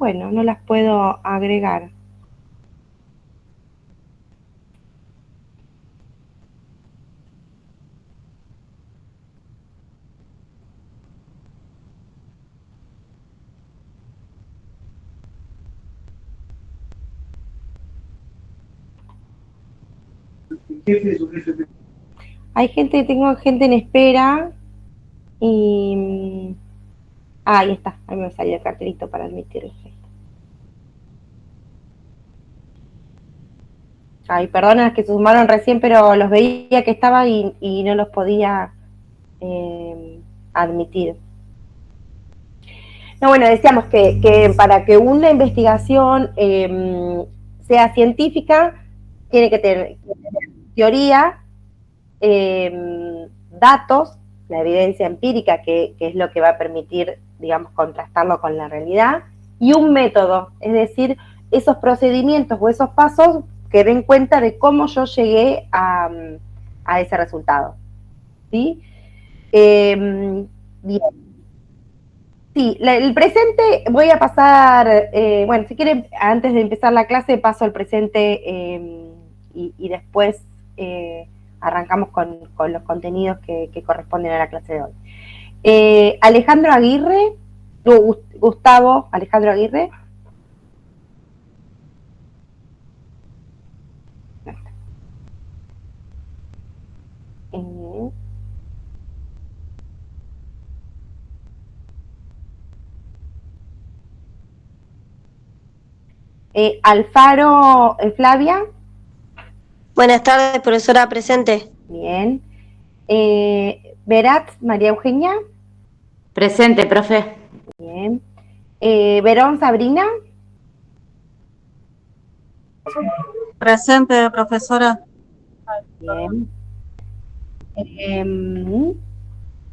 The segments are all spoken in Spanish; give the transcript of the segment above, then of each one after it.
Bueno, no las puedo agregar. Hay gente, tengo gente en espera y... ahí está, ahí me salió el cartelito para admitirlo. Ay, perdona, es que se sumaron recién, pero los veía que estaba y no los podía admitir. No, bueno, decíamos que para que una investigación sea científica, tiene que tener teoría, datos, la evidencia empírica, que es lo que va a permitir, digamos, contrastarlo con la realidad, y un método, es decir, esos procedimientos o esos pasos que den cuenta de cómo yo llegué a ese resultado. ¿Sí? Bien. Sí, el presente voy a pasar, bueno, si quieren, antes de empezar la clase paso el presente y después arrancamos con los contenidos que corresponden a la clase de hoy. Alejandro Aguirre, Gustavo Alejandro Aguirre. Eh, Alfaro Flavia. Buenas tardes, profesora presente. Bien. Berat María Eugenia. Presente, profe. Bien. Verón Sabrina. Presente, profesora. Bien.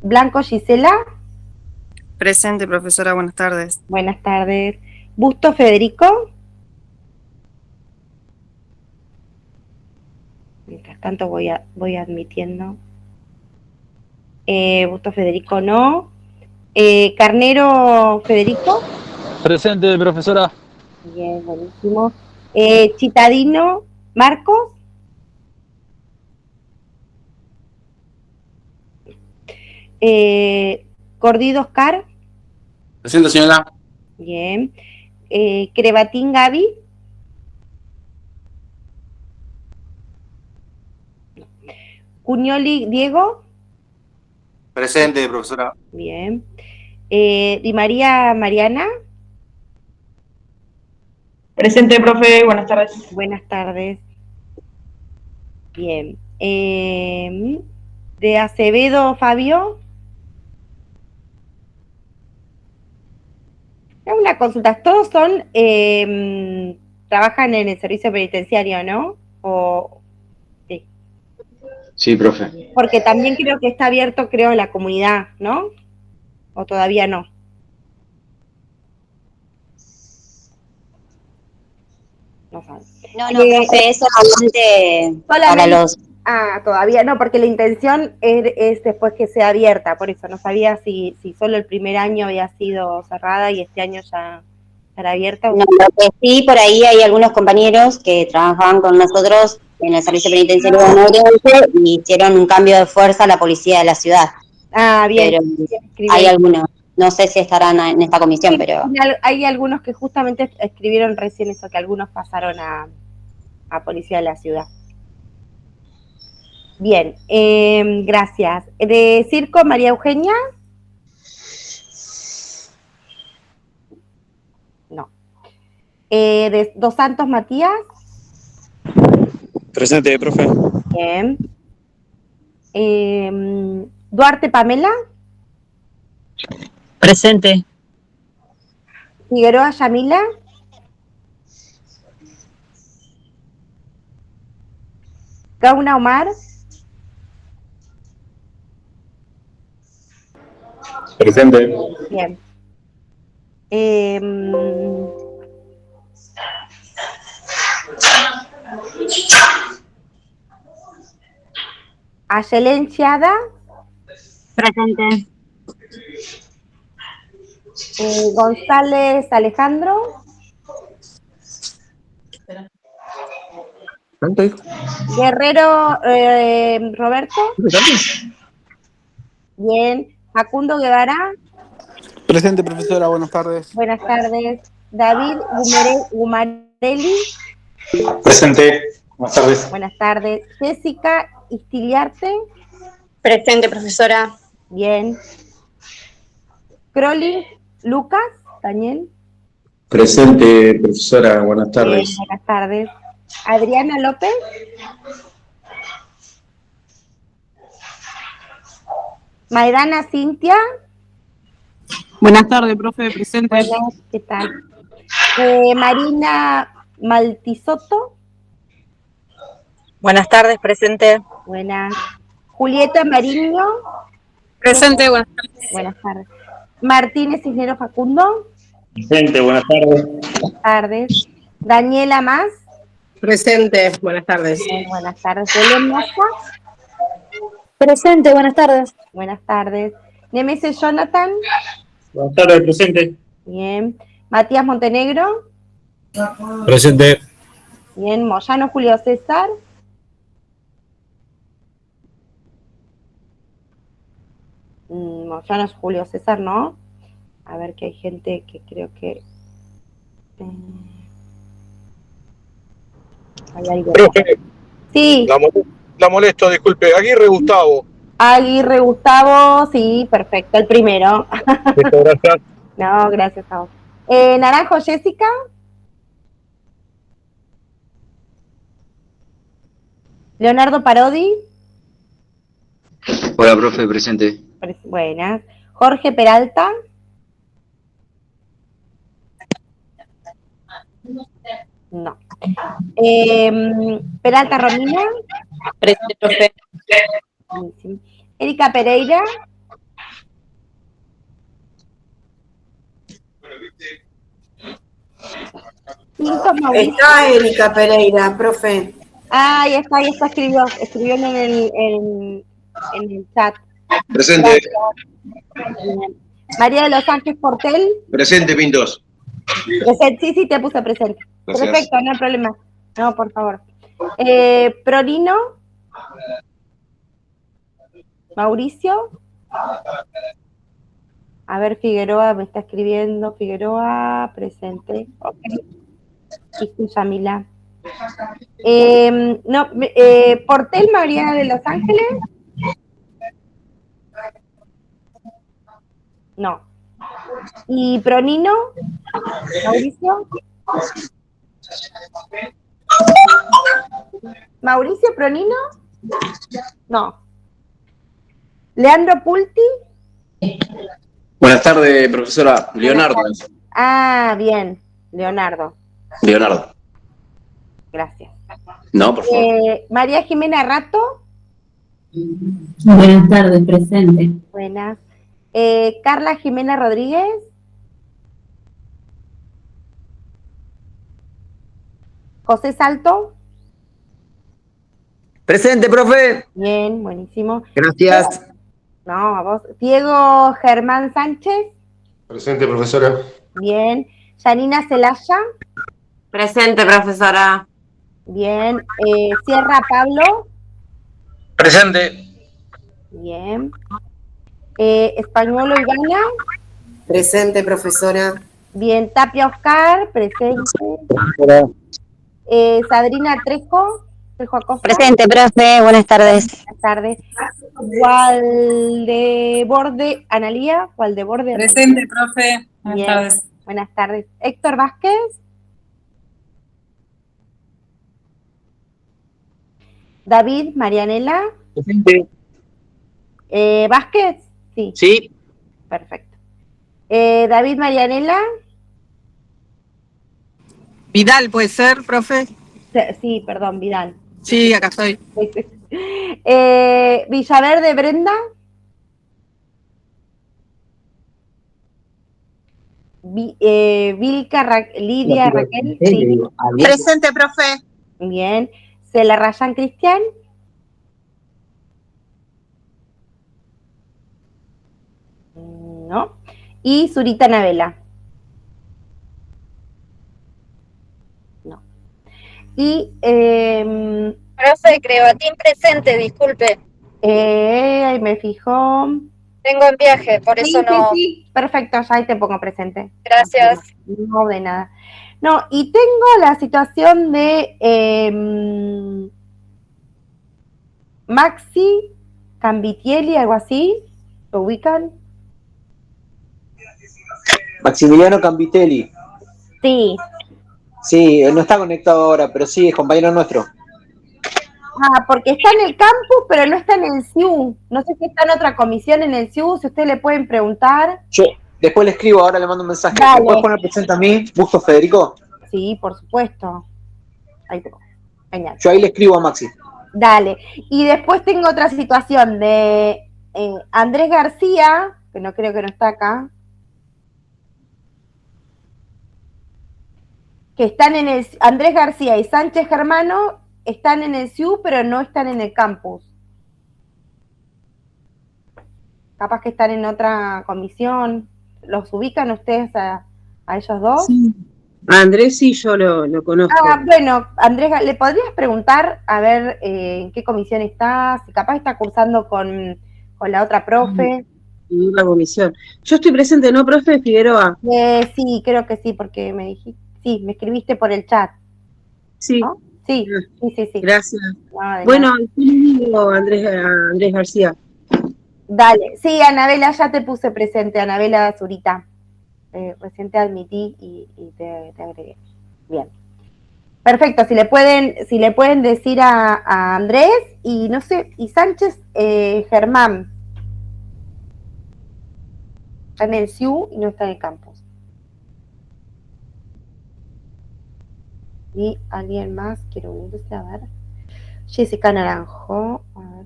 Blanco Gisela. Presente, profesora, buenas tardes. Buenas tardes. Busto Federico. Mientras tanto voy admitiendo. Busto Federico no. Carnero Federico. Presente, profesora. Bien, buenísimo. Chitadino Marcos. Cordido Oscar. Presente, señora. Bien. Crevatín Gaby. Cuñoli Diego. Presente, profesora. Bien. Di María Mariana. Presente, profe, buenas tardes. Buenas tardes. Bien. De Acevedo Fabio. Una consulta. Todos son, trabajan en el servicio penitenciario, ¿no? O, sí. Sí, profe. Porque también creo que está abierto, creo, a la comunidad, ¿no? O todavía no. No saben. No, profe, es solamente para los... Ah, todavía no, porque la intención es después que sea abierta, por eso no sabía si solo el primer año había sido cerrada y este año ya estará abierta. No, lo que sí, por ahí hay algunos compañeros que trabajaban con nosotros en el servicio penitenciario de Noroeste y hicieron un cambio de fuerza a la policía de la ciudad. Ah, bien. Pero hay algunos, no sé si estarán en esta comisión, sí, pero... Hay algunos que justamente escribieron recién eso, que algunos pasaron a policía de la ciudad. Bien, gracias. ¿De Circo, María Eugenia? No. ¿De Dos Santos, Matías? Presente, profe. Bien. Duarte, Pamela? Presente. Figueroa, Yamila? Gauna, Omar? Presente. Bien. Ayelen Chiada. Presente. González Alejandro. Guerrero Roberto. Bien. Facundo Guevara. Presente, profesora, buenas tardes. Buenas tardes. David Gumarelli. Presente. Buenas tardes. Buenas tardes. Jessica Istiliarte. Presente, profesora. Bien. Crowley Lucas. Daniel. Presente, profesora. Buenas Bien, tardes. buenas tardes. Adriana López. Maidana Cintia. Buenas tardes, profe, presente. Buenas, ¿qué tal? Marina Maltisoto. Buenas tardes, presente. Buenas. Julieta Mariño. Presente, buenas tardes. Buenas tardes. Martínez Cisneros Facundo. Presente, buenas tardes. Buenas tardes. Daniela Más. Presente, buenas tardes. Buenas tardes. Belén Moza. Presente, buenas tardes. Buenas tardes. Nemesis Jonathan. Buenas tardes, presente. Bien. Matías Montenegro. Presente. Bien. Moyano Julio César. Moyano Julio César, ¿no? A ver, que hay gente que creo que... hay algo. Profe, Sí. la molesto, disculpe. Aguirre Gustavo. Aguirre Gustavo, sí, perfecto, el primero. Listo, gracias. No, gracias a vos. Naranjo Jessica. Leonardo Parodi. Hola, profe, presente. Buenas. Jorge Peralta. No. Peralta Romina. Presente, profe. Buenísimo. Erika Pereira. Pintos Mauricio. Está Erika Pereira, profe. Ah, ahí está, escribió en el chat. Presente. Bien. María de los Ángeles Portel. Presente, Pintos. Presente, sí, te puse presente. Gracias. Perfecto, no hay problema. No, por favor. Prolino. Mauricio. A ver, Figueroa me está escribiendo. Figueroa, presente. Ok. Y Yamila. Portel, María de los Ángeles. No. ¿Y Pronino? ¿Mauricio? ¿Mauricio Pronino? No. ¿Leandro Pulti? Buenas tardes, profesora. Leonardo. Ah, bien. Leonardo. Leonardo. Gracias. No, por favor. María Jimena Rato. Buenas tardes, presente. Buenas. Carla Jimena Rodríguez. José Salto. Presente, profe. Bien, buenísimo. Gracias. No, a vos. Diego Germán Sánchez. Presente, profesora. Bien. Yanina Celaya. Presente, profesora. Bien. Sierra Pablo. Presente. Bien. Españolo Ivana. Presente, profesora. Bien. Tapia Oscar. Presente. Sadrina Trejo. Trejo Acosta. Presente, profe, buenas tardes. Buenas tardes. Waldeborde Analía. Waldeborde Analía. Presente, profe. Buenas Bien. tardes. Buenas tardes. Héctor Vázquez. David Marianela. Presente. Vázquez. Sí. Sí. Perfecto. David Marianela. Vidal, ¿puede ser, profe? Sí, perdón, Vidal. Sí, acá estoy. Villaverde Brenda. Vilca Lidia Raquel. Sí. Presente, profe. Bien. Cela Rayan Cristian. No. Y Zurita Anabela. No. Y Profe, Crevatín presente, disculpe. ahí me fijo. Tengo en viaje, por eso no. Sí, perfecto, ya ahí te pongo presente. Gracias. No, de nada. No, y tengo la situación de Maxi Cambitielli, algo así. ¿Lo ubican? Maximiliano Cambitelli. Sí. Sí, no está conectado ahora, pero sí, es compañero nuestro. Ah, porque está en el campus, pero no está en el CIU. No sé si está en otra comisión en el CIU, si ustedes le pueden preguntar. Yo después le escribo, ahora le mando un mensaje. Dale. ¿Me puedes poner presente a mí, Busto Federico? Sí, por supuesto. Ahí tengo. Genial. Yo ahí le escribo a Maxi. Dale. Y después tengo otra situación de Andrés García, que no creo que no está acá, que están en el... Andrés García y Sánchez Germano están en el CIU, pero no están en el campus. Capaz que están en otra comisión. ¿Los ubican ustedes a ellos dos? Sí. A Andrés sí, yo lo conozco. Ah, bueno, Andrés, ¿le podrías preguntar a ver en qué comisión está? Si capaz está cursando con la otra profe. La comisión. Yo estoy presente, ¿no, profe Figueroa? Sí, creo que sí, porque me dijiste, sí, me escribiste por el chat. Sí. ¿No? Sí, sí. Gracias. No, bueno, ¿qué le digo a Andrés García? Dale, sí, Anabela, ya te puse presente, Anabela Zurita. Recién te admití y te agregué. Bien. Perfecto, si le pueden decir a Andrés y no sé, y Sánchez Germán. Está en el CIU y no está en el campus. Y alguien más quiere unirse, a ver. Jessica Naranjo. A ver.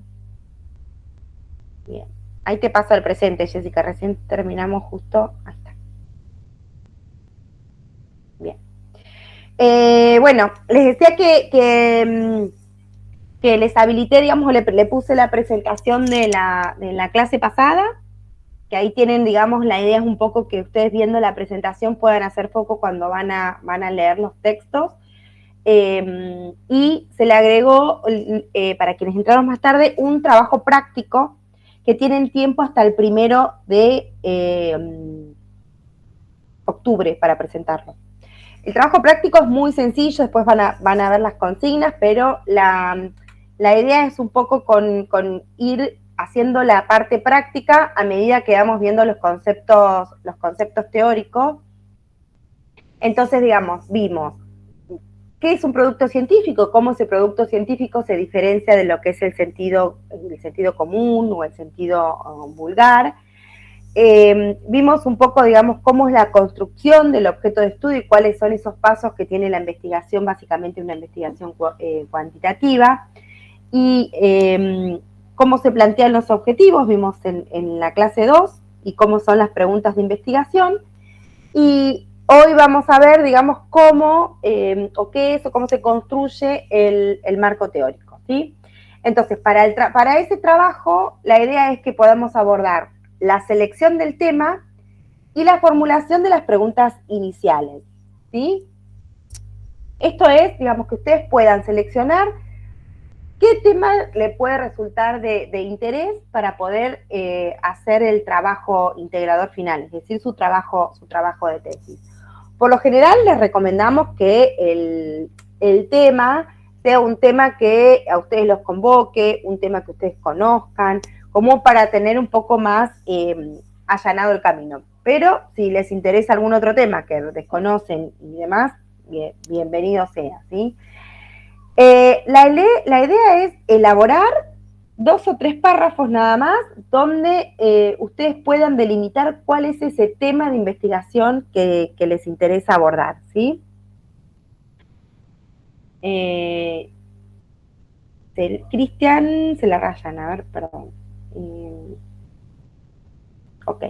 Bien. Ahí te paso el presente, Jessica. Recién terminamos justo. Ahí está. Bien. Bueno, les decía que les habilité, digamos, le puse la presentación de la clase pasada, que ahí tienen, digamos, la idea es un poco que ustedes viendo la presentación puedan hacer foco cuando van a leer los textos. Y se le agregó, para quienes entraron más tarde, un trabajo práctico que tienen tiempo hasta el 1 de octubre para presentarlo. El trabajo práctico es muy sencillo, después van a ver las consignas, pero la idea es un poco con ir haciendo la parte práctica a medida que vamos viendo los conceptos teóricos. Entonces, digamos, vimos qué es un producto científico, cómo ese producto científico se diferencia de lo que es el sentido común o el sentido vulgar. Vimos un poco, digamos, cómo es la construcción del objeto de estudio y cuáles son esos pasos que tiene la investigación, básicamente una investigación cuantitativa, y cómo se plantean los objetivos, vimos en la clase 2, y cómo son las preguntas de investigación, y hoy vamos a ver, digamos, cómo, o qué es, o cómo se construye el marco teórico, ¿sí? Entonces, para ese trabajo, la idea es que podamos abordar la selección del tema y la formulación de las preguntas iniciales, ¿sí? Esto es, digamos, que ustedes puedan seleccionar qué tema le puede resultar de interés para poder hacer el trabajo integrador final, es decir, su trabajo de tesis. Por lo general, les recomendamos que el tema sea un tema que a ustedes los convoque, un tema que ustedes conozcan, como para tener un poco más allanado el camino. Pero si les interesa algún otro tema que desconocen y demás, bienvenido sea, ¿sí? La idea es elaborar 2 o 3 párrafos nada más, donde ustedes puedan delimitar cuál es ese tema de investigación que les interesa abordar, ¿sí? Cristian, se la rayan, a ver, perdón. Ok.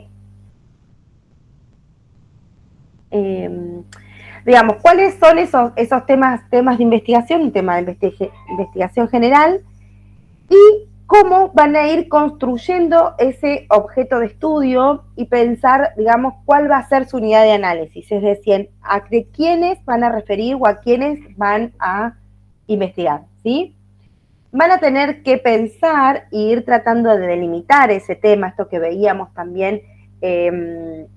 Digamos, ¿cuáles son esos temas de investigación? Un tema de investigación general. Y cómo van a ir construyendo ese objeto de estudio y pensar, digamos, cuál va a ser su unidad de análisis, es decir, a de quiénes van a referir o a quiénes van a investigar, ¿sí? Van a tener que pensar e ir tratando de delimitar ese tema, esto que veíamos también, de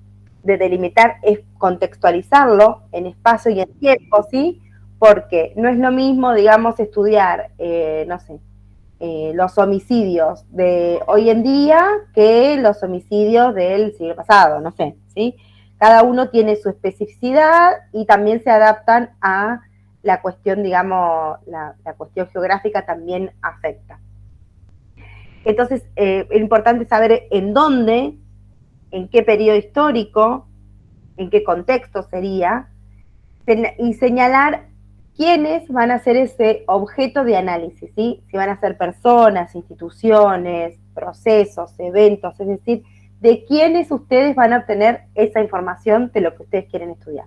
delimitar es contextualizarlo en espacio y en tiempo, ¿sí? Porque no es lo mismo, digamos, estudiar, no sé, los homicidios de hoy en día que los homicidios del siglo pasado, no sé, ¿sí? Cada uno tiene su especificidad y también se adaptan a la cuestión, digamos, la cuestión geográfica también afecta. Entonces, es importante saber en dónde, en qué periodo histórico, en qué contexto sería, y señalar quiénes van a ser ese objeto de análisis, ¿sí? Si van a ser personas, instituciones, procesos, eventos, es decir, de quiénes ustedes van a obtener esa información de lo que ustedes quieren estudiar.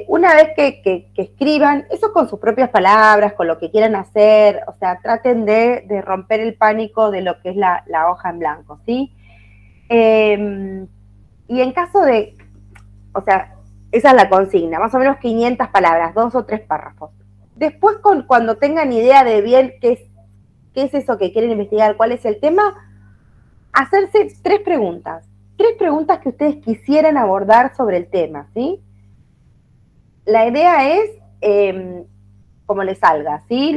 Una vez que escriban, eso con sus propias palabras, con lo que quieran hacer, o sea, traten de romper el pánico de lo que es la hoja en blanco, ¿sí? Y en caso de, o sea, esa es la consigna, más o menos 500 palabras, 2 o 3 párrafos. Después, cuando tengan idea de bien qué es eso que quieren investigar, cuál es el tema, hacerse 3 preguntas que ustedes quisieran abordar sobre el tema, ¿sí? La idea es como les salga, ¿sí?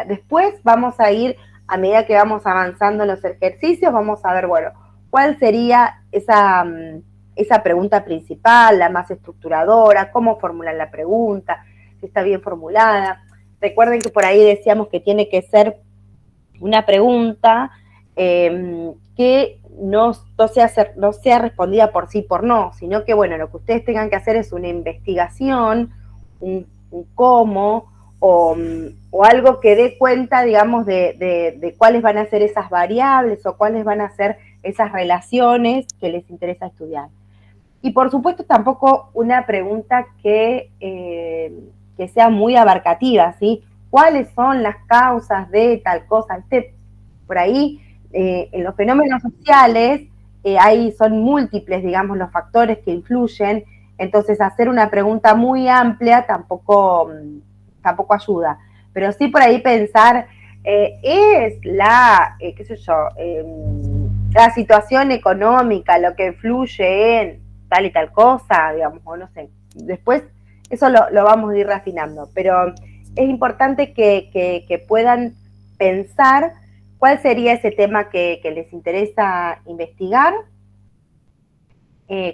Después vamos a ir, a medida que vamos avanzando en los ejercicios, vamos a ver, bueno, cuál sería esa pregunta principal, la más estructuradora, cómo formular la pregunta, si está bien formulada. Recuerden que por ahí decíamos que tiene que ser una pregunta que no sea respondida por sí, por no, sino que, bueno, lo que ustedes tengan que hacer es una investigación, un cómo, o algo que dé cuenta, digamos, de cuáles van a ser esas variables o cuáles van a ser esas relaciones que les interesa estudiar. Y por supuesto tampoco una pregunta que sea muy abarcativa, ¿sí? ¿Cuáles son las causas de tal cosa? Por ahí, en los fenómenos sociales, son múltiples, digamos, los factores que influyen, entonces hacer una pregunta muy amplia tampoco ayuda. Pero sí por ahí pensar, es la situación económica lo que influye en tal y tal cosa, digamos, o no sé. Después eso lo vamos a ir refinando, pero es importante que puedan pensar cuál sería ese tema que les interesa investigar,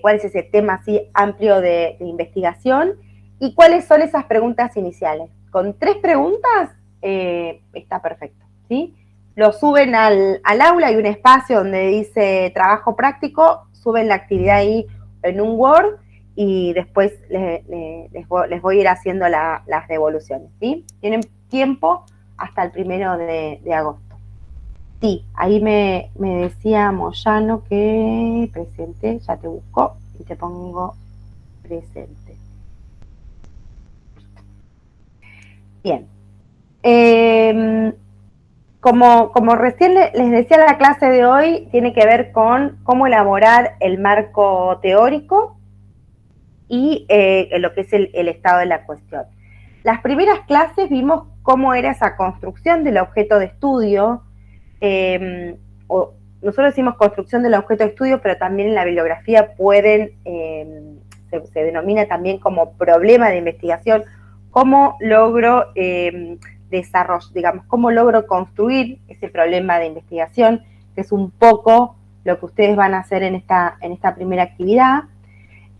cuál es ese tema así amplio de investigación y cuáles son esas preguntas iniciales. Con 3 preguntas está perfecto, ¿sí? Lo suben al aula, hay un espacio donde dice trabajo práctico, suben la actividad ahí en un Word y después les voy a ir haciendo las devoluciones, ¿sí? Tienen tiempo hasta el 1 de agosto. Sí, ahí me decía Moyano que presente, ya te busco y te pongo presente. Bien. Como recién les decía, la clase de hoy tiene que ver con cómo elaborar el marco teórico y lo que es el estado de la cuestión. Las primeras clases vimos cómo era esa construcción del objeto de estudio, nosotros decimos construcción del objeto de estudio, pero también en la bibliografía se denomina también como problema de investigación, cómo logro cómo logro construir ese problema de investigación, que es un poco lo que ustedes van a hacer en esta primera actividad.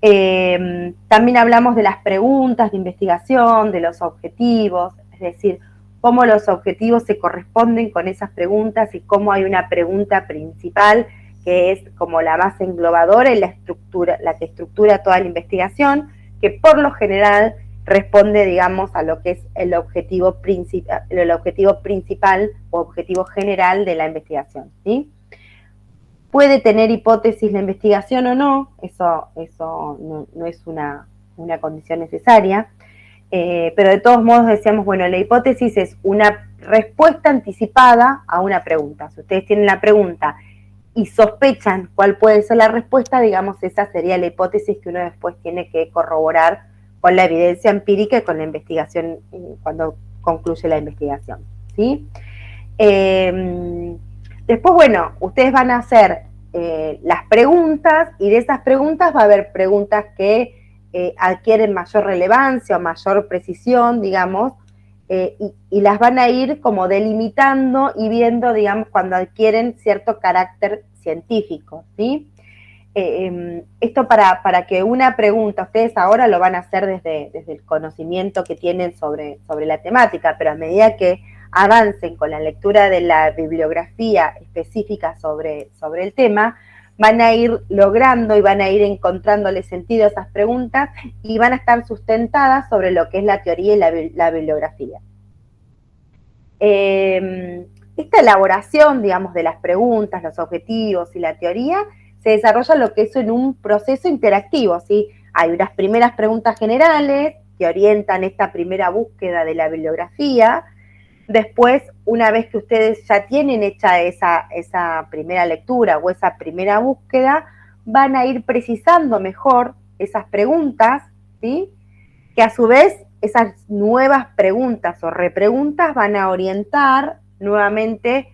También hablamos de las preguntas de investigación, de los objetivos, es decir, cómo los objetivos se corresponden con esas preguntas y cómo hay una pregunta principal que es como la más englobadora y la que estructura toda la investigación, que por lo general responde, digamos, a lo que es el objetivo principal o objetivo general de la investigación, ¿sí? Puede tener hipótesis la investigación o no, eso no es una condición necesaria, pero de todos modos decíamos, bueno, la hipótesis es una respuesta anticipada a una pregunta. Si ustedes tienen la pregunta y sospechan cuál puede ser la respuesta, digamos, esa sería la hipótesis que uno después tiene que corroborar con la evidencia empírica y con la investigación, cuando concluye la investigación, ¿sí? Después, bueno, ustedes van a hacer las preguntas, y de esas preguntas va a haber preguntas que adquieren mayor relevancia o mayor precisión, digamos, y las van a ir como delimitando y viendo, digamos, cuando adquieren cierto carácter científico, ¿sí? Esto para que una pregunta, ustedes ahora lo van a hacer desde el conocimiento que tienen sobre la temática, pero a medida que avancen con la lectura de la bibliografía específica sobre el tema, van a ir logrando y van a ir encontrándole sentido a esas preguntas y van a estar sustentadas sobre lo que es la teoría y la bibliografía. Esta elaboración, digamos, de las preguntas, los objetivos y la teoría se desarrolla lo que es en un proceso interactivo, ¿sí? Hay unas primeras preguntas generales que orientan esta primera búsqueda de la bibliografía. Después, una vez que ustedes ya tienen hecha esa primera lectura o esa primera búsqueda, van a ir precisando mejor esas preguntas, ¿sí? Que a su vez esas nuevas preguntas o repreguntas van a orientar nuevamente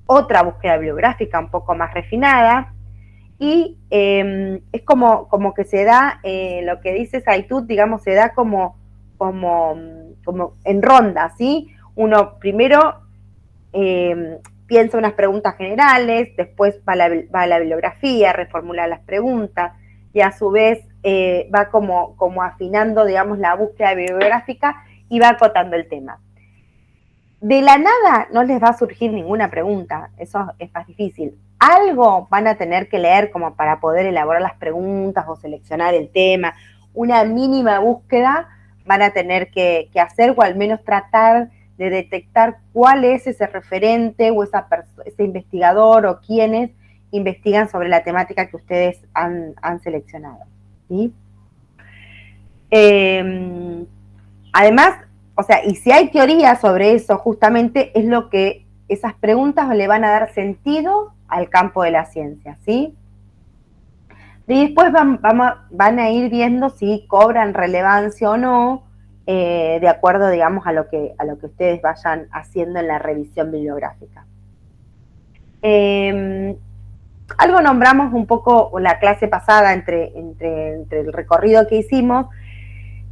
otra búsqueda bibliográfica un poco más refinada, y es como que se da, lo que dice Saitud, digamos, se da como en ronda, ¿sí? Uno primero piensa unas preguntas generales, después va a la bibliografía, reformula las preguntas, y a su vez va como afinando, digamos, la búsqueda bibliográfica y va acotando el tema. De la nada no les va a surgir ninguna pregunta, eso es más difícil. Algo van a tener que leer como para poder elaborar las preguntas o seleccionar el tema. Una mínima búsqueda van a tener que hacer, o al menos tratar de detectar cuál es ese referente o ese investigador o quienes investigan sobre la temática que ustedes han seleccionado, ¿sí? Además, o sea, y si hay teoría sobre eso, justamente es lo que esas preguntas le van a dar sentido al campo de la ciencia, ¿sí? Y después van a ir viendo si cobran relevancia o no, de acuerdo, digamos, a lo que ustedes vayan haciendo en la revisión bibliográfica. Algo nombramos un poco la clase pasada entre el recorrido que hicimos,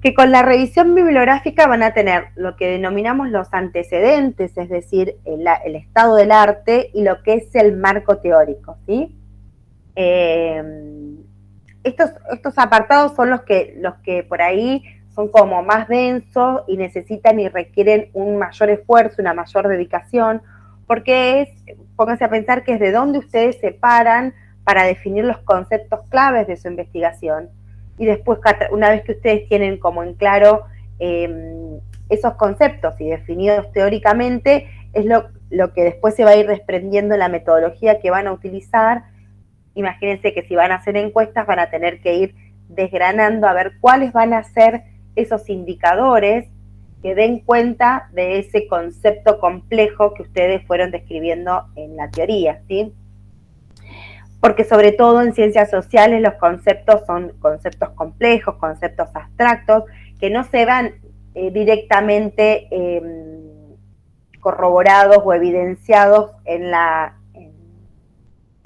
que con la revisión bibliográfica van a tener lo que denominamos los antecedentes, es decir, el estado del arte y lo que es el marco teórico, ¿sí? Estos apartados son los que por ahí son como más densos y necesitan y requieren un mayor esfuerzo, una mayor dedicación, porque pónganse a pensar que es de dónde ustedes se paran para definir los conceptos claves de su investigación. Y después, una vez que ustedes tienen como en claro esos conceptos y definidos teóricamente, es lo que después se va a ir desprendiendo en la metodología que van a utilizar. Imagínense que si van a hacer encuestas van a tener que ir desgranando a ver cuáles van a ser esos indicadores que den cuenta de ese concepto complejo que ustedes fueron describiendo en la teoría, ¿sí? Porque sobre todo en ciencias sociales los conceptos son conceptos complejos, conceptos abstractos, que no se van directamente corroborados o evidenciados en la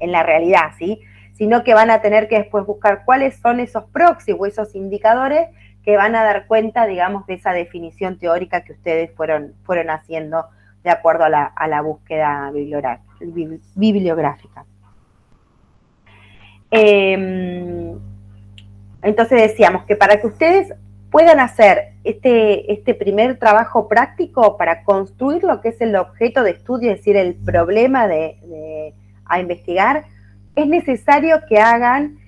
realidad, ¿sí? Sino que van a tener que después buscar cuáles son esos proxies o esos indicadores que van a dar cuenta, digamos, de esa definición teórica que ustedes fueron haciendo de acuerdo a la búsqueda bibliográfica. Entonces decíamos que para que ustedes puedan hacer este primer trabajo práctico para construir lo que es el objeto de estudio, es decir, el problema a investigar, es necesario que hagan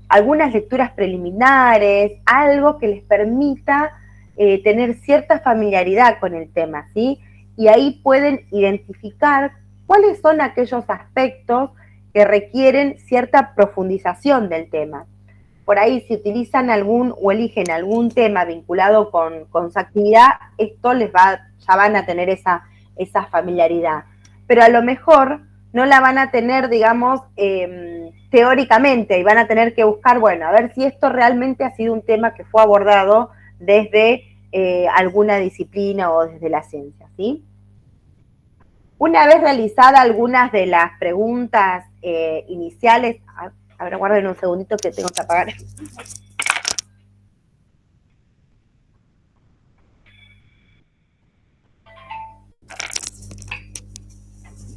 algunas lecturas preliminares, algo que les permita tener cierta familiaridad con el tema, ¿sí? Y ahí pueden identificar cuáles son aquellos aspectos que requieren cierta profundización del tema. Por ahí, si utilizan o eligen algún tema vinculado con su actividad, esto ya van a tener esa esa familiaridad. Pero a lo mejor no la van a tener, digamos, teóricamente, y van a tener que buscar, bueno, a ver si esto realmente ha sido un tema que fue abordado desde alguna disciplina o desde la ciencia, ¿sí? Una vez realizadas algunas de las preguntas iniciales, a ver, guarden un segundito que tengo que apagar.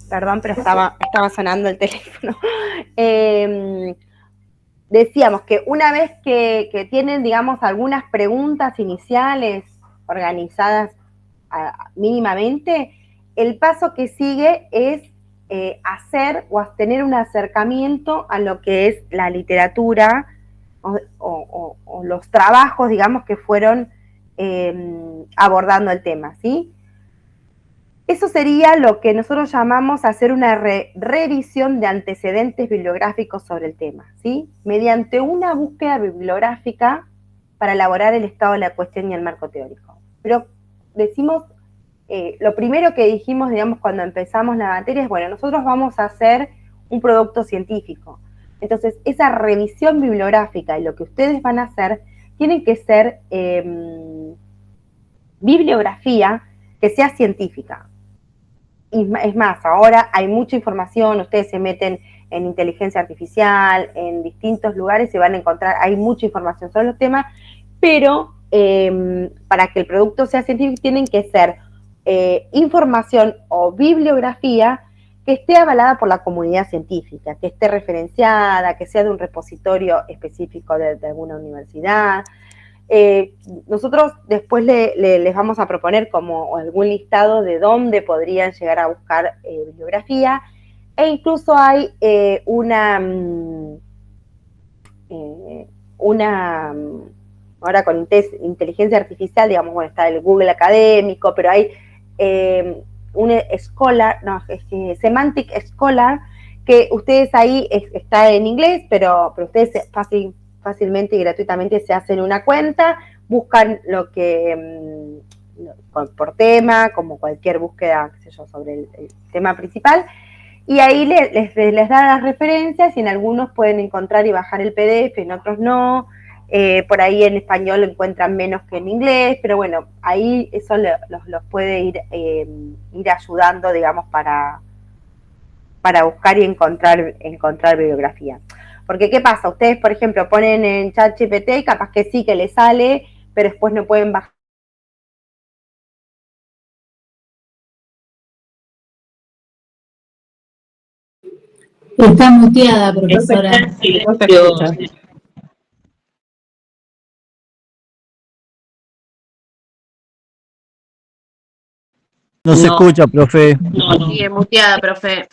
Perdón, pero estaba sonando el teléfono. Decíamos que una vez que tienen, digamos, algunas preguntas iniciales organizadas mínimamente, el paso que sigue es hacer o tener un acercamiento a lo que es la literatura o los trabajos, digamos, que fueron abordando el tema, ¿sí? Eso sería lo que nosotros llamamos hacer una revisión de antecedentes bibliográficos sobre el tema, ¿sí? Mediante una búsqueda bibliográfica para elaborar el estado de la cuestión y el marco teórico. Pero decimos, lo primero que dijimos, digamos, cuando empezamos la materia es, bueno, nosotros vamos a hacer un producto científico. Entonces, esa revisión bibliográfica y lo que ustedes van a hacer tiene que ser bibliografía que sea científica. Es más, ahora hay mucha información, ustedes se meten en inteligencia artificial, en distintos lugares se van a encontrar, hay mucha información sobre los temas, pero para que el producto sea científico tienen que ser información o bibliografía que esté avalada por la comunidad científica, que esté referenciada, que sea de un repositorio específico de alguna universidad. Nosotros después les vamos a proponer como algún listado de dónde podrían llegar a buscar bibliografía, e incluso hay ahora con inteligencia artificial, digamos, bueno, está el Google académico, pero hay un Semantic Scholar, que ustedes ahí está en inglés, pero ustedes fácilmente y gratuitamente se hacen una cuenta, buscan lo que por tema, como cualquier búsqueda, qué sé yo, sobre el tema principal, y ahí les da las referencias, y en algunos pueden encontrar y bajar el PDF, en otros no. Por ahí en español lo encuentran menos que en inglés, pero bueno, ahí eso los puede ir ayudando, digamos, para buscar y encontrar bibliografía. Porque, ¿qué pasa? Ustedes, por ejemplo, ponen en ChatGPT y capaz que sí que les sale, pero después no pueden bajar. Está muteada, profesora. No se escucha, profe. Sigue muteada, profe.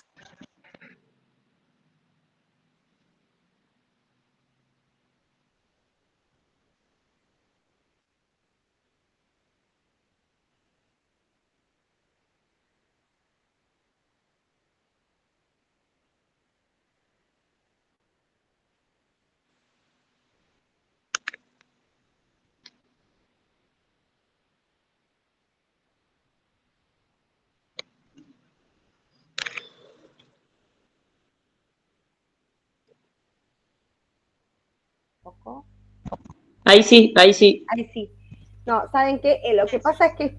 Ahí sí, ahí sí. Ahí sí. No, ¿saben qué? Lo que pasa es que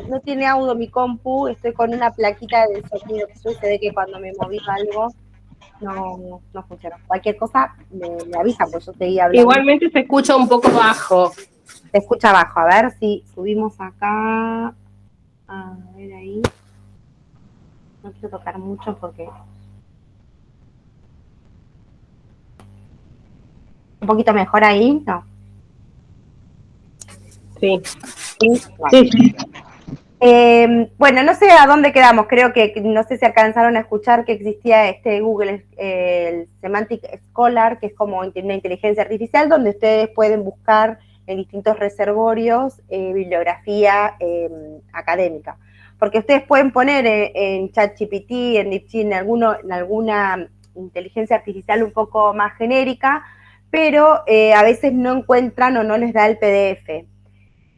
no tiene audio mi compu, estoy con una plaquita de sonido que sucede que cuando me moví algo no funcionó. Cualquier cosa me avisan, pues yo seguía hablando. Igualmente se escucha un poco bajo. Se escucha bajo, a ver si subimos acá. A ver ahí. No quiero tocar mucho porque... ¿Un poquito mejor ahí? No. Sí. Vale. Sí. Bueno, no sé a dónde quedamos, creo que no sé si alcanzaron a escuchar que existía Google, el Semantic Scholar, que es como una inteligencia artificial donde ustedes pueden buscar en distintos reservorios bibliografía académica. Porque ustedes pueden poner en ChatGPT, en DeepSeek, en alguna inteligencia artificial un poco más genérica, pero a veces no encuentran o no les da el PDF.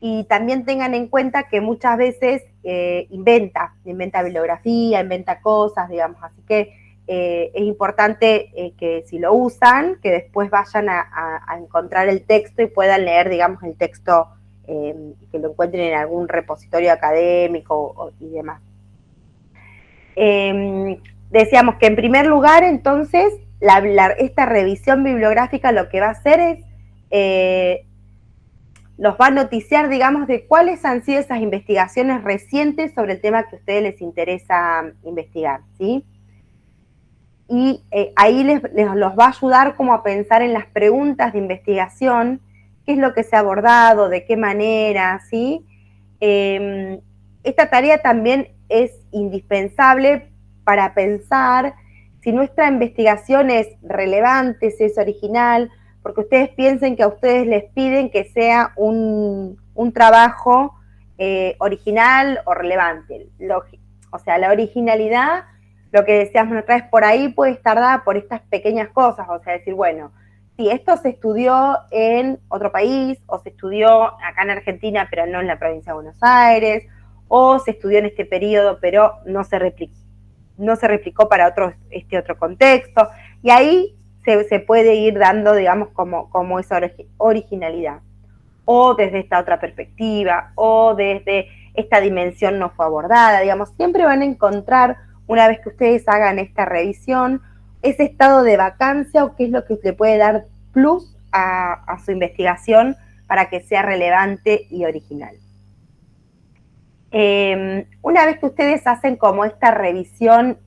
y también tengan en cuenta que muchas veces inventa bibliografía, inventa cosas, digamos, así que es importante que si lo usan, que después vayan a encontrar el texto y puedan leer, digamos, el texto, que lo encuentren en algún repositorio académico y demás. Decíamos que en primer lugar, entonces, esta revisión bibliográfica lo que va a hacer es, los va a noticiar, digamos, de cuáles han sido esas investigaciones recientes sobre el tema que a ustedes les interesa investigar, ¿sí? Y ahí los va a ayudar como a pensar en las preguntas de investigación, qué es lo que se ha abordado, de qué manera, ¿sí? Esta tarea también es indispensable para pensar si nuestra investigación es relevante, si es original, porque ustedes piensen que a ustedes les piden que sea un trabajo original o relevante. O sea, la originalidad, lo que decíamos otra vez, por ahí puede estar dada por estas pequeñas cosas, o sea, decir, bueno, si esto se estudió en otro país, o se estudió acá en Argentina, pero no en la provincia de Buenos Aires, o se estudió en este periodo, pero no se replicó para otro contexto, y ahí se puede ir dando, digamos, como esa originalidad, o desde esta otra perspectiva, o desde esta dimensión no fue abordada, digamos, siempre van a encontrar, una vez que ustedes hagan esta revisión, ese estado de vacancia o qué es lo que le puede dar plus a su investigación para que sea relevante y original. Una vez que ustedes hacen como esta revisión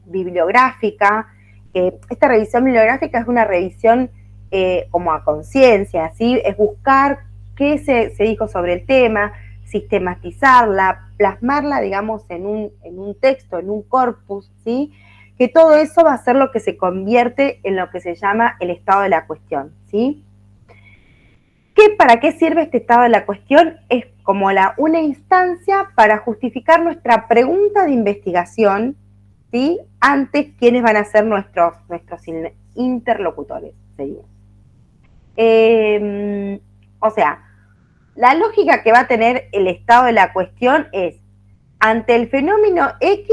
bibliográfica, esta revisión bibliográfica es una revisión como a conciencia, ¿sí? Es buscar qué se dijo sobre el tema, sistematizarla, plasmarla, digamos, en un texto, en un corpus, ¿sí? Que todo eso va a ser lo que se convierte en lo que se llama el estado de la cuestión, ¿sí? ¿Para qué sirve este estado de la cuestión? Es como una instancia para justificar nuestra pregunta de investigación, ¿sí? Antes, ¿quiénes van a ser nuestros interlocutores? O sea, la lógica que va a tener el estado de la cuestión es, ante el fenómeno X,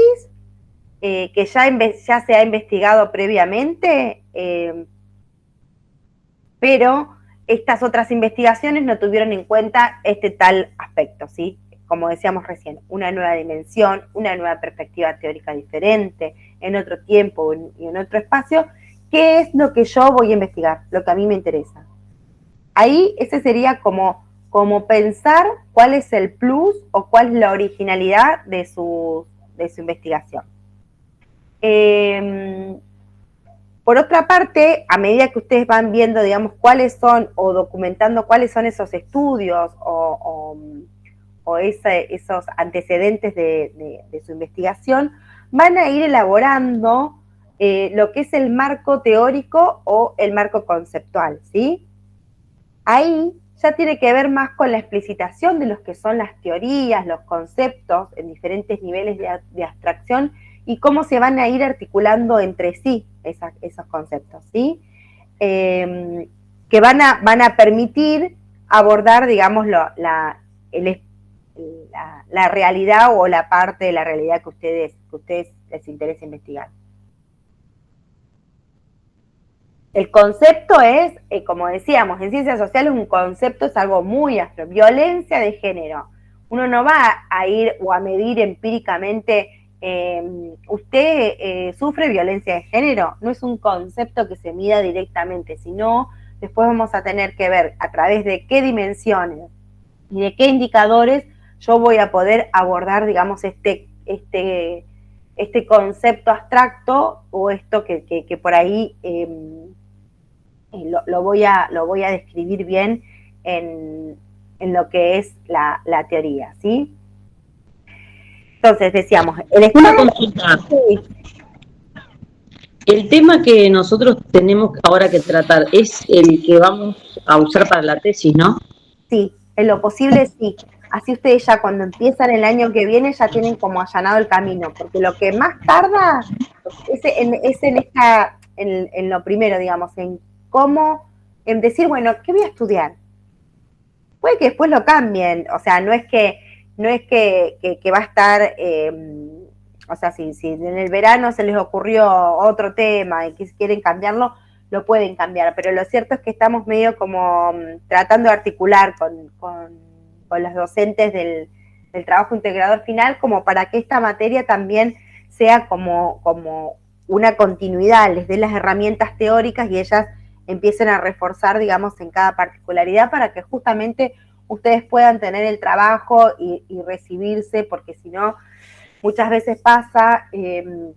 que ya se ha investigado previamente, pero estas otras investigaciones no tuvieron en cuenta este tal aspecto, ¿sí? Como decíamos recién, una nueva dimensión, una nueva perspectiva teórica diferente, en otro tiempo y en otro espacio. ¿Qué es lo que yo voy a investigar? Lo que a mí me interesa. Ahí ese sería como pensar cuál es el plus o cuál es la originalidad de su investigación. Por otra parte, a medida que ustedes van viendo, digamos, cuáles son, o documentando cuáles son esos estudios o esos antecedentes de su investigación, van a ir elaborando lo que es el marco teórico o el marco conceptual, ¿sí? Ahí ya tiene que ver más con la explicitación de lo que son las teorías, los conceptos en diferentes niveles de abstracción y cómo se van a ir articulando entre sí esos conceptos, ¿sí? Que van a permitir abordar, digamos, la realidad o la parte de la realidad que ustedes les interesa investigar. El concepto es, como decíamos, en ciencias sociales un concepto es algo muy amplio, violencia de género. Uno no va a ir o a medir empíricamente, usted sufre violencia de género, no es un concepto que se mida directamente, sino después vamos a tener que ver a través de qué dimensiones y de qué indicadores yo voy a poder abordar, digamos, este concepto abstracto o esto que por ahí lo voy a describir bien en lo que es la teoría, ¿sí? Entonces, decíamos... Una consulta. Sí. El tema que nosotros tenemos ahora que tratar es el que vamos a usar para la tesis, ¿no? Sí, en lo posible sí. Así ustedes ya cuando empiezan el año que viene ya tienen como allanado el camino, porque lo que más tarda es en lo primero, digamos, en decir, bueno, ¿qué voy a estudiar? puede que después lo cambien, o sea, no es que va a estar, o sea, si en el verano se les ocurrió otro tema y que quieren cambiarlo, lo pueden cambiar, pero lo cierto es que estamos medio como tratando de articular con los docentes del trabajo integrador final, como para que esta materia también sea como una continuidad, les dé las herramientas teóricas y ellas empiecen a reforzar, digamos, en cada particularidad para que justamente ustedes puedan tener el trabajo y recibirse, porque si no, muchas veces pasa que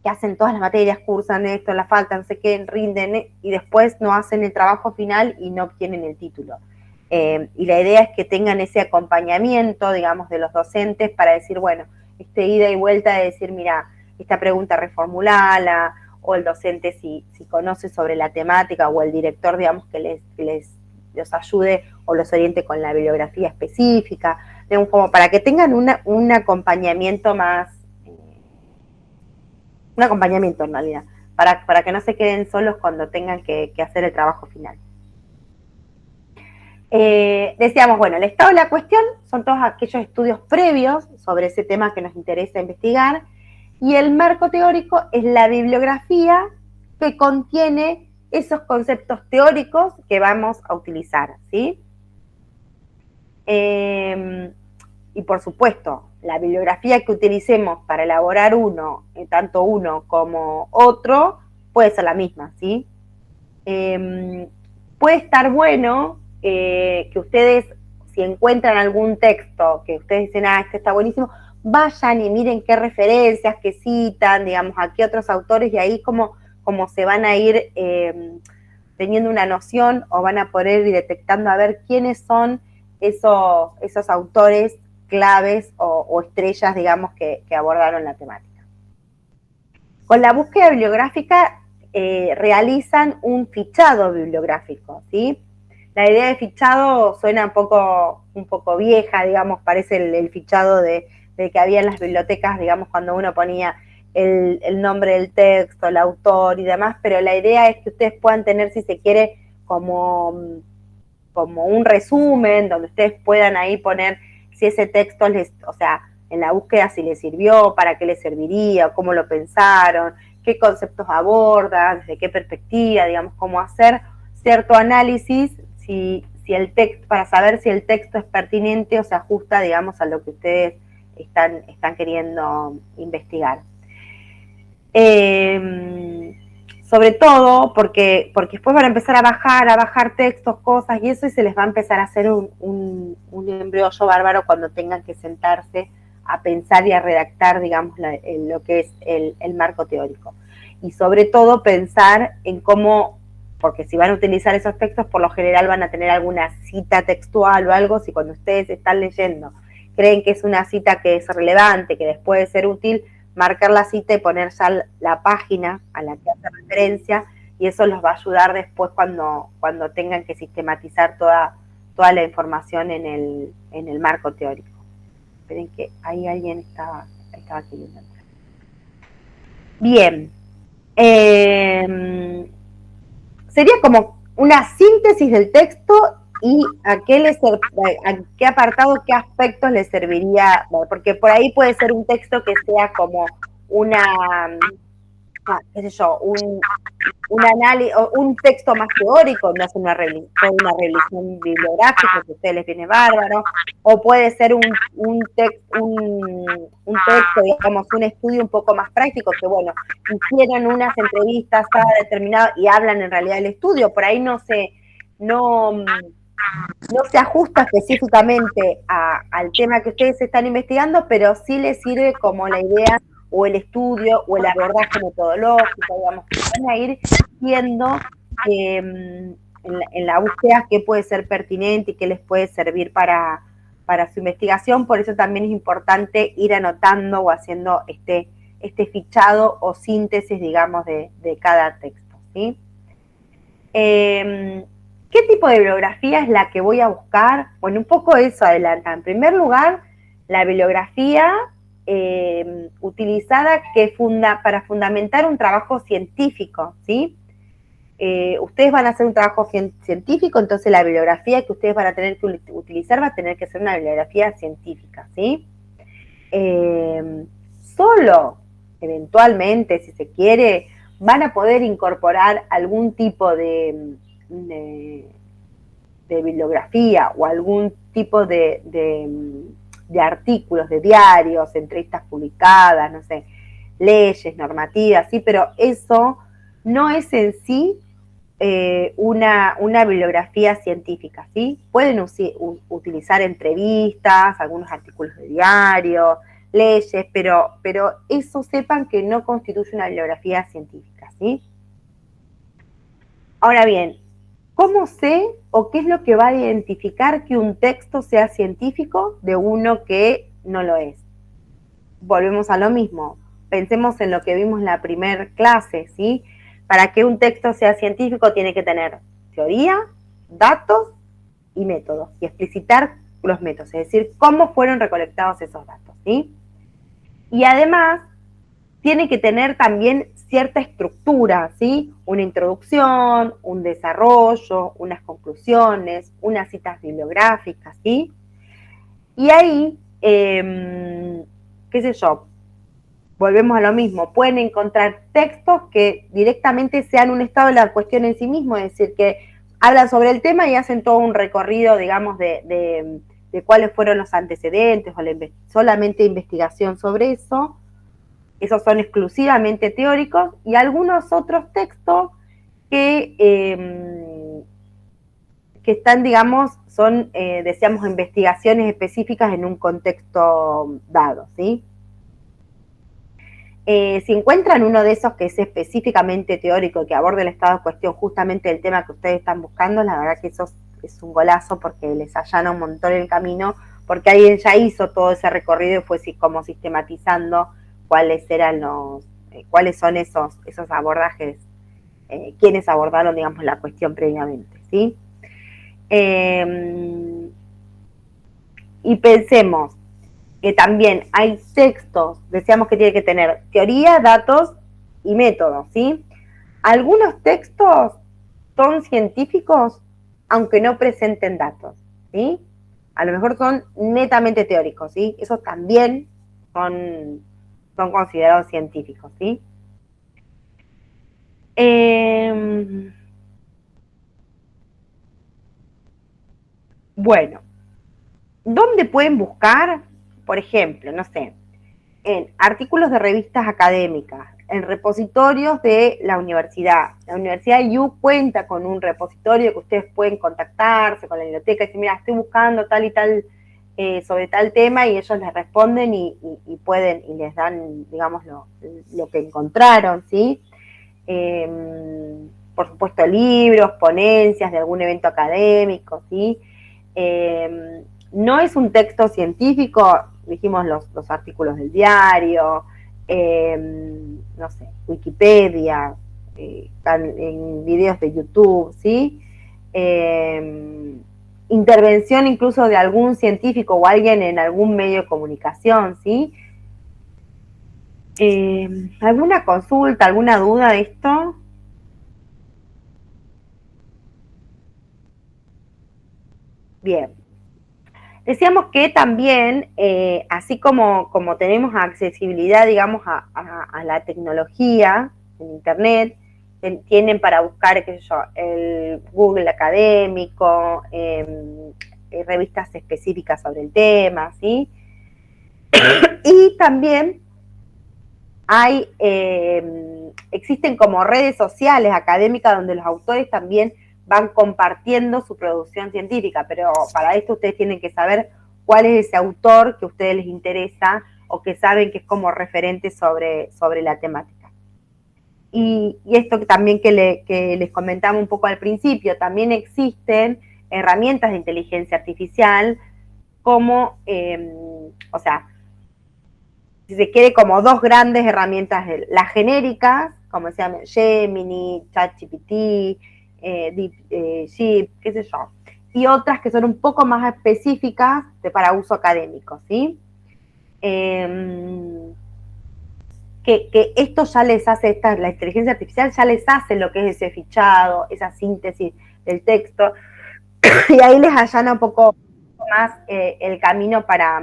hacen todas las materias, cursan esto, la falta, no sé qué, rinden, y después no hacen el trabajo final y no obtienen el título. Y la idea es que tengan ese acompañamiento, digamos, de los docentes para decir, bueno, ida y vuelta de decir, mira, esta pregunta reformulala, o el docente si conoce sobre la temática, o el director, digamos, que los ayude o los oriente con la bibliografía específica, digamos, como para que tengan un acompañamiento más, un acompañamiento en realidad, para que no se queden solos cuando tengan que hacer el trabajo final. Decíamos, bueno, el estado de la cuestión son todos aquellos estudios previos sobre ese tema que nos interesa investigar, y el marco teórico es la bibliografía que contiene esos conceptos teóricos que vamos a utilizar, ¿sí? Y por supuesto, la bibliografía que utilicemos para elaborar tanto uno como otro, puede ser la misma, ¿sí? Puede estar bueno que ustedes, si encuentran algún texto que ustedes dicen, este está buenísimo, vayan y miren qué referencias, qué citan, digamos, a qué otros autores, y ahí como se van a ir teniendo una noción, o van a poder ir detectando a ver quiénes son esos autores claves o estrellas, digamos, que abordaron la temática. Con la búsqueda bibliográfica realizan un fichado bibliográfico, ¿sí? La idea de fichado suena un poco vieja, digamos, parece el fichado de que había en las bibliotecas, digamos, cuando uno ponía el nombre del texto, el autor y demás, pero la idea es que ustedes puedan tener, si se quiere, como un resumen, donde ustedes puedan ahí poner si ese texto o sea, en la búsqueda si les sirvió, para qué les serviría, cómo lo pensaron, qué conceptos abordan, desde qué perspectiva, digamos, cómo hacer cierto análisis, para saber si el texto es pertinente o se ajusta, digamos, a lo que ustedes están queriendo investigar. Sobre todo porque después van a empezar a bajar textos, cosas y eso, y se les va a empezar a hacer un embriollo bárbaro cuando tengan que sentarse a pensar y a redactar, digamos, lo que es el marco teórico. Y sobre todo pensar en cómo, porque si van a utilizar esos textos, por lo general van a tener alguna cita textual o algo, si cuando ustedes están leyendo creen que es una cita que es relevante, que les puede ser útil, marcar la cita y poner ya la página a la que hace referencia, y eso los va a ayudar después cuando tengan que sistematizar toda la información en el marco teórico. Esperen que ahí alguien estaba queriendo entrar. Bien. Sería como una síntesis del texto y a qué apartado, qué aspectos le serviría, porque por ahí puede ser un texto que sea como qué sé yo, un análisis, o un texto más teórico, no es una revisión bibliográfica que a ustedes les viene bárbaro, o puede ser un texto, digamos, un estudio un poco más práctico, que bueno, hicieron unas entrevistas a determinado y hablan en realidad del estudio, por ahí no se ajusta específicamente al tema que ustedes están investigando, pero sí les sirve como la idea o el estudio o el abordaje metodológico, digamos, que van a ir viendo en la búsqueda qué puede ser pertinente y qué les puede servir para su investigación. Por eso también es importante ir anotando o haciendo este fichado o síntesis, digamos, de cada texto, ¿sí? ¿Qué tipo de bibliografía es la que voy a buscar? Bueno, un poco eso adelanta. En primer lugar, la bibliografía utilizada para fundamentar un trabajo científico, ¿sí? ustedes van a hacer un trabajo científico, entonces la bibliografía que ustedes van a tener que utilizar va a tener que ser una bibliografía científica, ¿sí? Solo, eventualmente, si se quiere, van a poder incorporar algún tipo de bibliografía o algún tipo de artículos, de diarios, entrevistas publicadas, no sé, leyes, normativas, ¿sí? Pero eso no es en sí una bibliografía científica, ¿sí? Pueden utilizar entrevistas, algunos artículos de diario, leyes, pero eso sepan que no constituye una bibliografía científica, ¿sí? Ahora bien, ¿cómo sé o qué es lo que va a identificar que un texto sea científico de uno que no lo es? Volvemos a lo mismo. Pensemos en lo que vimos en la primera clase, ¿sí? Para que un texto sea científico tiene que tener teoría, datos y métodos, y explicitar los métodos, es decir, cómo fueron recolectados esos datos, ¿sí? Y además, tiene que tener también cierta estructura, ¿sí? Una introducción, un desarrollo, unas conclusiones, unas citas bibliográficas, ¿sí? Y ahí, qué sé yo, volvemos a lo mismo, pueden encontrar textos que directamente sean un estado de la cuestión en sí mismo, es decir, que hablan sobre el tema y hacen todo un recorrido, digamos, de cuáles fueron los antecedentes o solamente investigación sobre eso. Esos son exclusivamente teóricos, y algunos otros textos que están, digamos, son, decíamos, investigaciones específicas en un contexto dado, ¿sí? Si encuentran uno de esos que es específicamente teórico, que aborde el estado de cuestión justamente del tema que ustedes están buscando, la verdad que eso es un golazo porque les allana un montón el camino, porque alguien ya hizo todo ese recorrido y fue como sistematizando cuáles son esos abordajes, quienes abordaron, digamos, la cuestión previamente, ¿sí? Y pensemos que también hay textos, decíamos que tiene que tener teoría, datos y métodos, ¿sí? Algunos textos son científicos aunque no presenten datos, ¿sí? A lo mejor son netamente teóricos, ¿sí? Esos también son considerados científicos, ¿sí? Bueno, ¿dónde pueden buscar? Por ejemplo, no sé, en artículos de revistas académicas, en repositorios de la universidad. La Universidad IU cuenta con un repositorio que ustedes pueden contactarse con la biblioteca y decir, mira, estoy buscando tal y tal sobre tal tema, y ellos les responden y pueden, y les dan, digamos, lo que encontraron, ¿sí? Por supuesto, libros, ponencias de algún evento académico, ¿sí? No es un texto científico, dijimos los artículos del diario, no sé, Wikipedia, en videos de YouTube, ¿sí? Intervención incluso de algún científico o alguien en algún medio de comunicación, ¿sí? ¿Alguna consulta, alguna duda de esto? Bien. Decíamos que también, así como tenemos accesibilidad, digamos, a la tecnología en Internet, tienen para buscar, qué sé yo, el Google académico, revistas específicas sobre el tema, ¿sí? Y también existen como redes sociales académicas donde los autores también van compartiendo su producción científica, pero para esto ustedes tienen que saber cuál es ese autor que a ustedes les interesa o que saben que es como referente sobre la temática. Y esto también que les comentaba un poco al principio, también existen herramientas de inteligencia artificial como, o sea, si se quiere, como dos grandes herramientas, las genéricas, como se llaman Gemini, ChatGPT, DeepSeek, qué sé yo, y otras que son un poco más específicas para uso académico, ¿sí? ¿Qué que esto ya les hace, la inteligencia artificial ya les hace lo que es ese fichado, esa síntesis del texto, y ahí les allana un poco más el camino para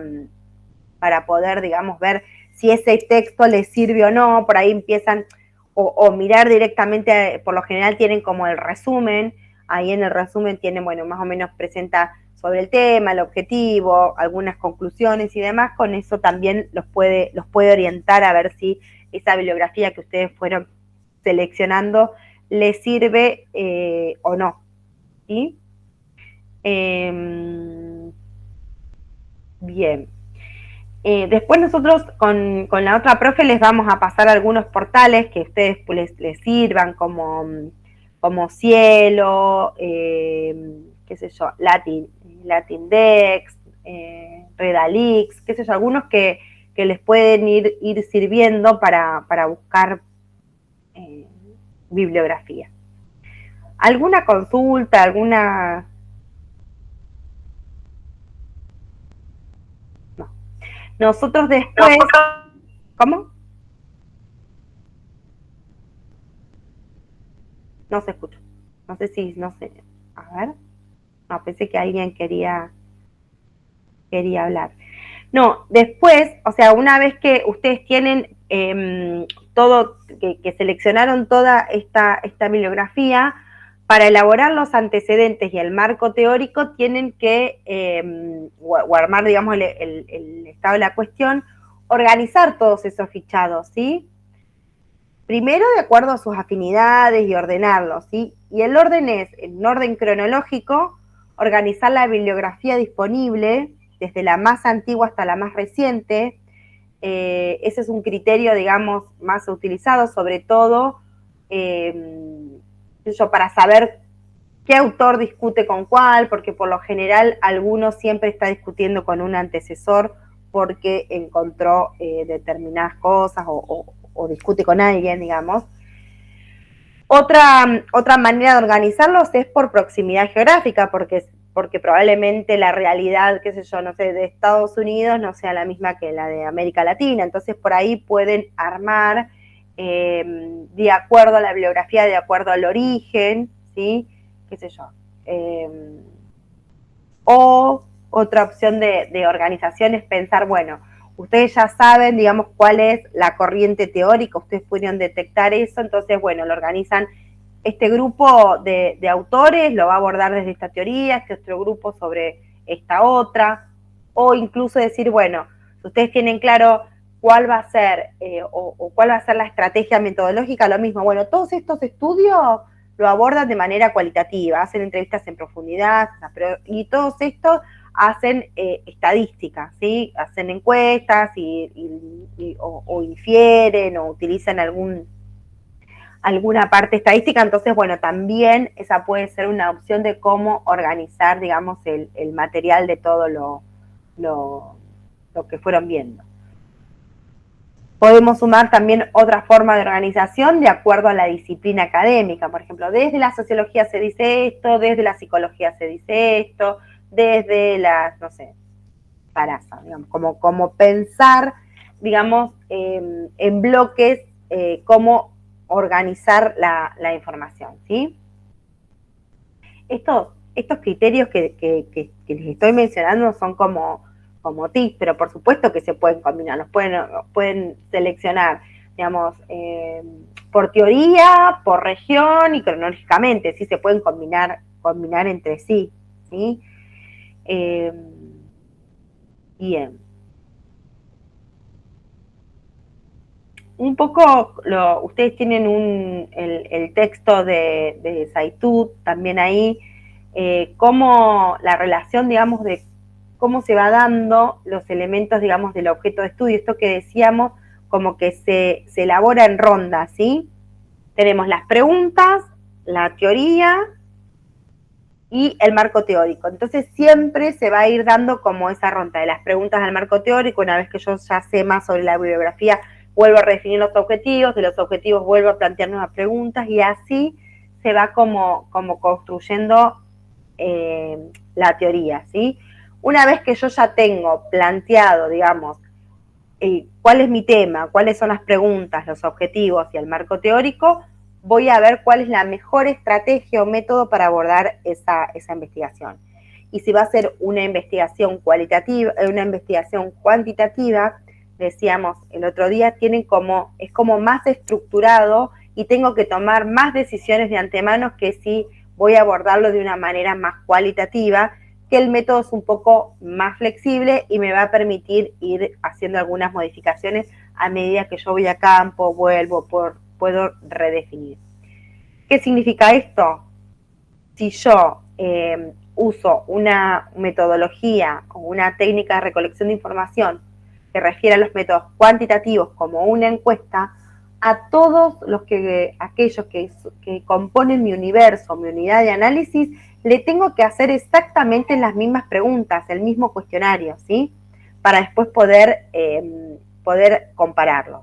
poder, digamos, ver si ese texto les sirve o no. Por ahí empiezan, o mirar directamente, por lo general tienen como el resumen, ahí en el resumen tienen, bueno, más o menos presenta sobre el tema, el objetivo, algunas conclusiones y demás. Con eso también los puede orientar a ver si esa bibliografía que ustedes fueron seleccionando les sirve o no, ¿sí? Bien. Después nosotros con la otra profe les vamos a pasar algunos portales que a ustedes pues, les sirvan, como Cielo, qué sé yo, Latindex, Redalix, qué sé yo, algunos que les pueden ir sirviendo para buscar bibliografía. ¿Alguna consulta, alguna...? No. Nosotros después... ¿Cómo? No se escucha. No sé si... No sé. A ver. No, pensé que alguien quería hablar. No, después, o sea, una vez que ustedes tienen todo, que seleccionaron toda esta bibliografía, para elaborar los antecedentes y el marco teórico tienen que, o armar, digamos, el estado de la cuestión, organizar todos esos fichados, ¿sí? Primero de acuerdo a sus afinidades y ordenarlos, ¿sí? Y el orden es, en orden cronológico, organizar la bibliografía disponible, desde la más antigua hasta la más reciente. Ese es un criterio, digamos, más utilizado, sobre todo para saber qué autor discute con cuál, porque por lo general alguno siempre está discutiendo con un antecesor porque encontró determinadas cosas o discute con alguien, digamos. Otra manera de organizarlos es por proximidad geográfica, porque probablemente la realidad, qué sé yo, no sé, de Estados Unidos no sea la misma que la de América Latina. Entonces por ahí pueden armar de acuerdo a la bibliografía, de acuerdo al origen, ¿sí? Qué sé yo. O otra opción de organización es pensar, bueno, ustedes ya saben, digamos, cuál es la corriente teórica, ustedes pudieron detectar eso, entonces, bueno, lo organizan. Este grupo de autores lo va a abordar desde esta teoría, este otro grupo sobre esta otra, o incluso decir, bueno, si ustedes tienen claro cuál va a ser o cuál va a ser la estrategia metodológica, lo mismo. Bueno, todos estos estudios lo abordan de manera cualitativa, hacen entrevistas en profundidad, y todos estos hacen estadísticas, ¿sí? Hacen encuestas o infieren o utilizan alguna parte estadística. Entonces, bueno, también esa puede ser una opción de cómo organizar, digamos, el material de todo lo que fueron viendo. Podemos sumar también otra forma de organización de acuerdo a la disciplina académica. Por ejemplo, desde la sociología se dice esto, desde la psicología se dice esto, desde las, no sé, Sarasa, digamos, como pensar, digamos, en bloques, cómo organizar la información, ¿sí? Estos criterios que les estoy mencionando son como tips, pero por supuesto que se pueden combinar, los pueden seleccionar, digamos, por teoría, por región y cronológicamente, sí se pueden combinar entre sí, ¿sí? Bien. Un poco, ustedes tienen el texto de Zaitut también ahí, cómo la relación, digamos, de cómo se va dando los elementos, digamos, del objeto de estudio. Esto que decíamos, como que se elabora en ronda, ¿sí? Tenemos las preguntas, la teoría y el marco teórico. Entonces siempre se va a ir dando como esa ronda de las preguntas al marco teórico. Una vez que yo ya sé más sobre la bibliografía, vuelvo a redefinir los objetivos, de los objetivos vuelvo a plantear nuevas preguntas, y así se va como construyendo la teoría, ¿sí? Una vez que yo ya tengo planteado, digamos, cuál es mi tema, cuáles son las preguntas, los objetivos y el marco teórico, voy a ver cuál es la mejor estrategia o método para abordar esa investigación. Y si va a ser una investigación cualitativa, una investigación cuantitativa, decíamos el otro día, es como más estructurado y tengo que tomar más decisiones de antemano que si voy a abordarlo de una manera más cualitativa, que el método es un poco más flexible y me va a permitir ir haciendo algunas modificaciones a medida que yo voy a campo, vuelvo, puedo redefinir. ¿Qué significa esto? Si yo uso una metodología o una técnica de recolección de información que refiere a los métodos cuantitativos como una encuesta, a todos aquellos que componen mi universo, mi unidad de análisis, le tengo que hacer exactamente las mismas preguntas, el mismo cuestionario, ¿sí? Para después poder compararlos.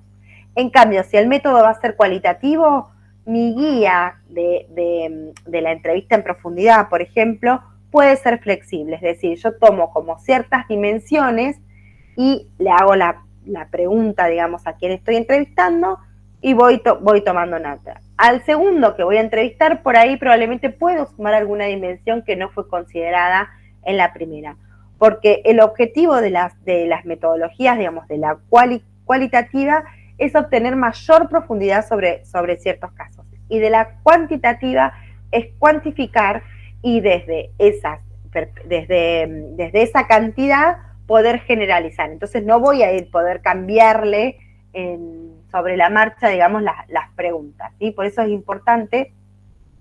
En cambio, si el método va a ser cualitativo, mi guía de la entrevista en profundidad, por ejemplo, puede ser flexible, es decir, yo tomo como ciertas dimensiones y le hago la pregunta, digamos, a quien estoy entrevistando y voy tomando nota. Al segundo que voy a entrevistar, por ahí probablemente puedo sumar alguna dimensión que no fue considerada en la primera, porque el objetivo de las metodologías, digamos, de la cualitativa, es obtener mayor profundidad sobre ciertos casos. Y de la cuantitativa es cuantificar y desde esa cantidad poder generalizar. Entonces no voy a poder cambiarle sobre la marcha, digamos, las preguntas, ¿sí? Por eso es importante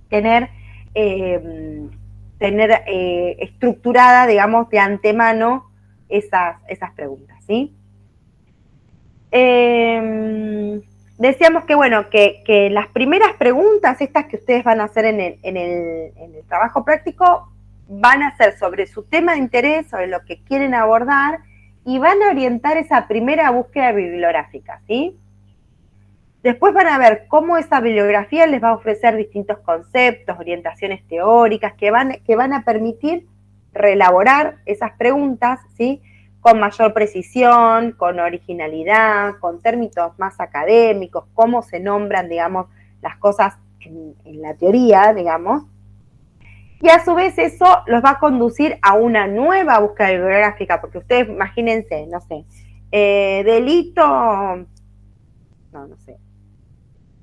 tener estructurada, digamos, de antemano esas preguntas, ¿sí? Decíamos que, bueno, que las primeras preguntas, estas que ustedes van a hacer en el trabajo práctico, van a ser sobre su tema de interés, sobre lo que quieren abordar, y van a orientar esa primera búsqueda bibliográfica, ¿sí? Después van a ver cómo esa bibliografía les va a ofrecer distintos conceptos, orientaciones teóricas, que van a permitir reelaborar esas preguntas, ¿sí? Con mayor precisión, con originalidad, con términos más académicos, cómo se nombran, digamos, las cosas en la teoría, digamos. Y a su vez eso los va a conducir a una nueva búsqueda bibliográfica, porque ustedes imagínense, no sé, delito, no sé,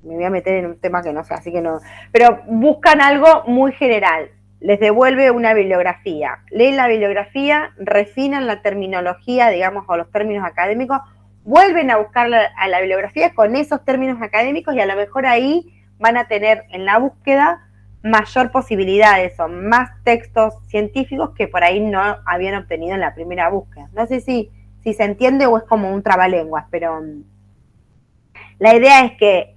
me voy a meter en un tema que no sé, así que no, pero buscan algo muy general, les devuelve una bibliografía, leen la bibliografía, refinan la terminología, digamos, o los términos académicos, vuelven a buscar a la bibliografía con esos términos académicos y a lo mejor ahí van a tener en la búsqueda mayor posibilidades o más textos científicos que por ahí no habían obtenido en la primera búsqueda. No sé si se entiende o es como un trabalenguas, pero la idea es que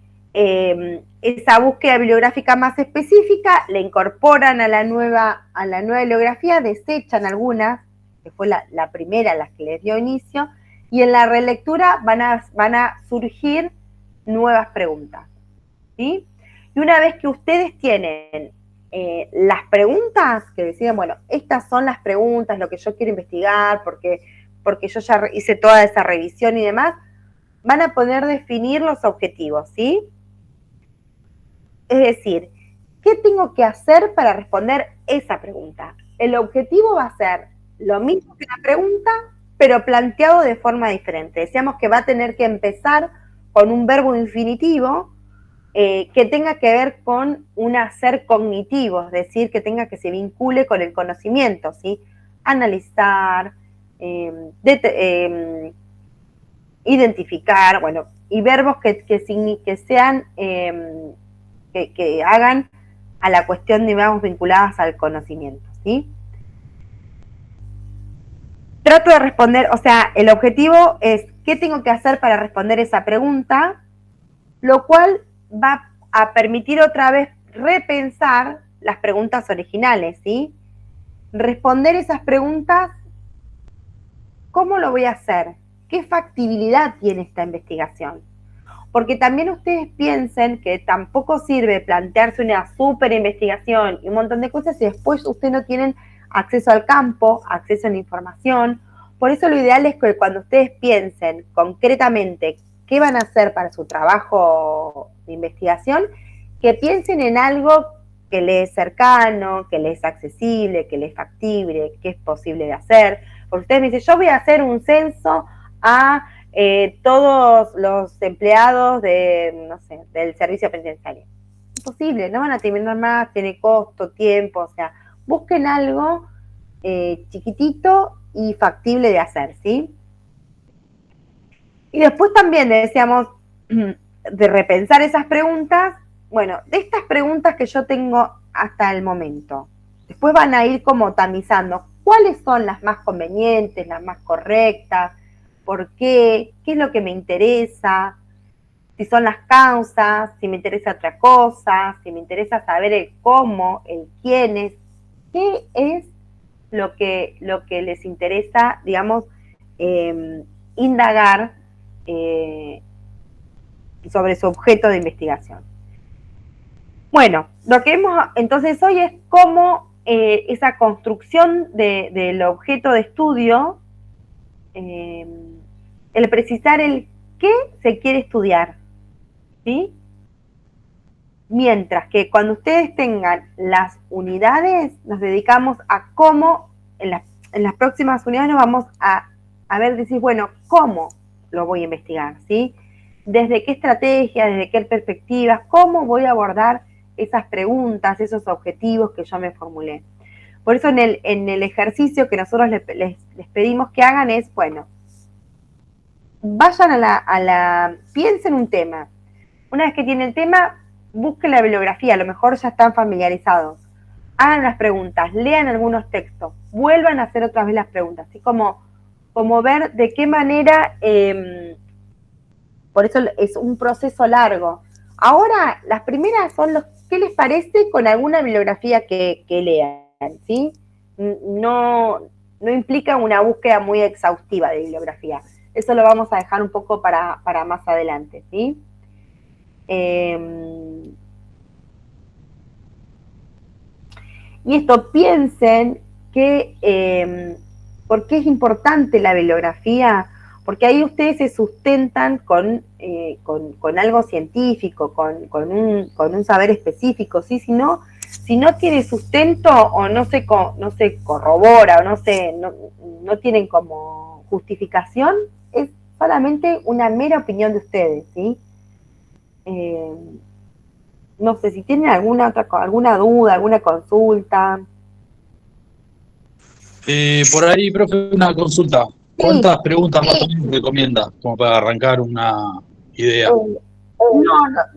esa búsqueda bibliográfica más específica le incorporan a la nueva bibliografía, desechan algunas, que fue la primera a las que les dio inicio, y en la relectura van a surgir nuevas preguntas, ¿sí? Y una vez que ustedes tienen las preguntas, que deciden, bueno, estas son las preguntas, lo que yo quiero investigar, porque yo ya hice toda esa revisión y demás, van a poder definir los objetivos, ¿sí? Es decir, ¿qué tengo que hacer para responder esa pregunta? El objetivo va a ser lo mismo que la pregunta, pero planteado de forma diferente. Decíamos que va a tener que empezar con un verbo infinitivo, que tenga que ver con un hacer cognitivo, es decir, que se vincule con el conocimiento, ¿sí? Analizar, identificar, bueno, y verbos que sean, que hagan a la cuestión, digamos, vinculadas al conocimiento, ¿sí? Trato de responder, o sea, el objetivo es qué tengo que hacer para responder esa pregunta, lo cual va a permitir otra vez repensar las preguntas originales, ¿sí? Responder esas preguntas, ¿cómo lo voy a hacer? ¿Qué factibilidad tiene esta investigación? Porque también ustedes piensen que tampoco sirve plantearse una súper investigación y un montón de cosas si después ustedes no tienen acceso al campo, acceso a la información, por eso lo ideal es que cuando ustedes piensen concretamente qué van a hacer para su trabajo de investigación, que piensen en algo que les es cercano, que les es accesible, que les es factible, que es posible de hacer. Porque ustedes me dicen, yo voy a hacer un censo a todos los empleados de, no sé, del servicio penitenciario. Imposible, no van a terminar más, tiene costo, tiempo, o sea, busquen algo chiquitito y factible de hacer, ¿sí? Y después también decíamos de repensar esas preguntas. Bueno, de estas preguntas que yo tengo hasta el momento, después van a ir como tamizando cuáles son las más convenientes, las más correctas, por qué es lo que me interesa, si son las causas, si me interesa otra cosa, si me interesa saber el cómo, el quiénes, qué es lo que les interesa, digamos, indagar sobre su objeto de investigación. Bueno, lo que vemos entonces hoy es cómo esa construcción del objeto de estudio, el precisar el qué se quiere estudiar, ¿sí? Mientras que cuando ustedes tengan las unidades, nos dedicamos a cómo, en las próximas unidades nos vamos a ver, decir, bueno, ¿cómo lo voy a investigar? ¿Sí? ¿Desde qué estrategia, desde qué perspectivas, cómo voy a abordar esas preguntas, esos objetivos que yo me formulé? Por eso en el ejercicio que nosotros les pedimos que hagan es, bueno, vayan piensen un tema. Una vez que tienen el tema, busquen la bibliografía, a lo mejor ya están familiarizados. Hagan las preguntas, lean algunos textos, vuelvan a hacer otra vez las preguntas, así como ver de qué manera, por eso es un proceso largo. Ahora, las primeras son ¿qué les parece con alguna bibliografía que lean? ¿Sí? No implica una búsqueda muy exhaustiva de bibliografía. Eso lo vamos a dejar un poco para más adelante, ¿sí? Y esto, piensen que, ¿por qué es importante la bibliografía? Porque ahí ustedes se sustentan con algo científico, con un saber específico, ¿sí? Si no tiene sustento o no se corrobora o no tienen como justificación, es solamente una mera opinión de ustedes, ¿sí? No sé si tienen alguna duda, alguna consulta. Por ahí, profe, una consulta. ¿Cuántas preguntas más o menos recomienda como para arrancar una idea?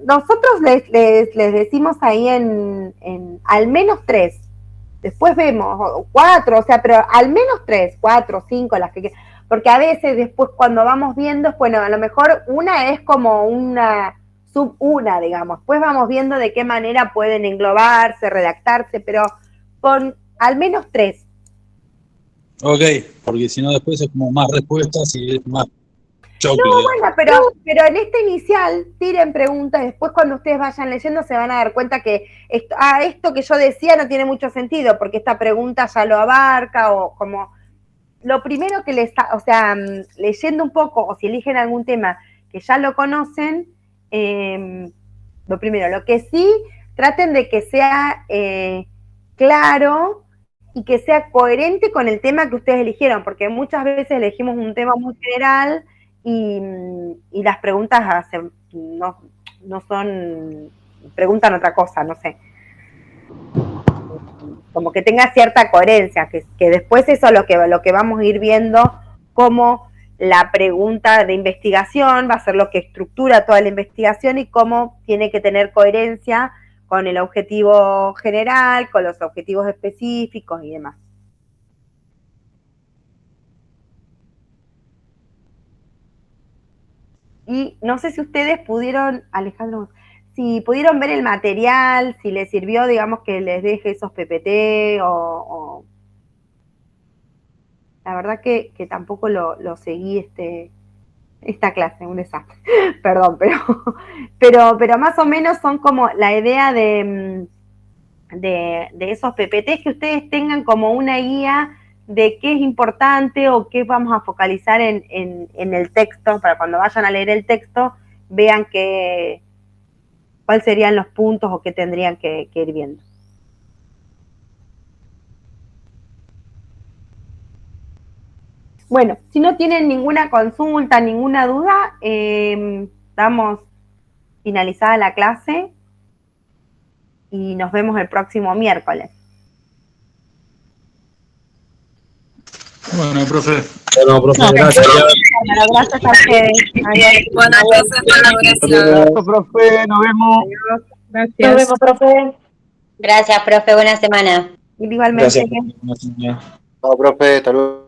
Nosotros les decimos ahí en al menos 3. Después vemos 4, o sea, pero al menos 3, 4, 5, las que... Porque a veces después cuando vamos viendo, bueno, a lo mejor una es como una sub-una, digamos. Después vamos viendo de qué manera pueden englobarse, redactarse, pero con al menos 3. Ok, porque si no después es como más respuestas y es más choque. No, bueno, pero en este inicial tiren preguntas, después cuando ustedes vayan leyendo se van a dar cuenta que esto que yo decía no tiene mucho sentido, porque esta pregunta ya lo abarca, o como lo primero que leyendo un poco, o si eligen algún tema que ya lo conocen, lo primero, lo que sí, traten de que sea claro y que sea coherente con el tema que ustedes eligieron, porque muchas veces elegimos un tema muy general y las preguntas no son, preguntan otra cosa, no sé. Como que tenga cierta coherencia, que después eso es lo que vamos a ir viendo, como la pregunta de investigación va a ser lo que estructura toda la investigación y cómo tiene que tener coherencia con el objetivo general, con los objetivos específicos y demás. Y no sé si ustedes pudieron, Alejandro, si pudieron ver el material, si les sirvió, digamos, que les deje esos PPT o... La verdad que tampoco lo seguí esta clase, un desastre. Perdón, pero más o menos son como la idea de esos PPTs, que ustedes tengan como una guía de qué es importante o qué vamos a focalizar en el texto, para cuando vayan a leer el texto, vean cuáles serían los puntos o qué tendrían que ir viendo. Bueno, si no tienen ninguna consulta, ninguna duda, damos finalizada la clase y nos vemos el próximo miércoles. Bueno, profe. Bueno, profe, gracias. Bueno, gracias a ustedes. Adiós. Buenas noches, gracias. Profe, nos vemos. Gracias. Nos vemos, profe. Gracias, profe. Buena semana. Igualmente. Gracias. Chao, profe. Hasta luego.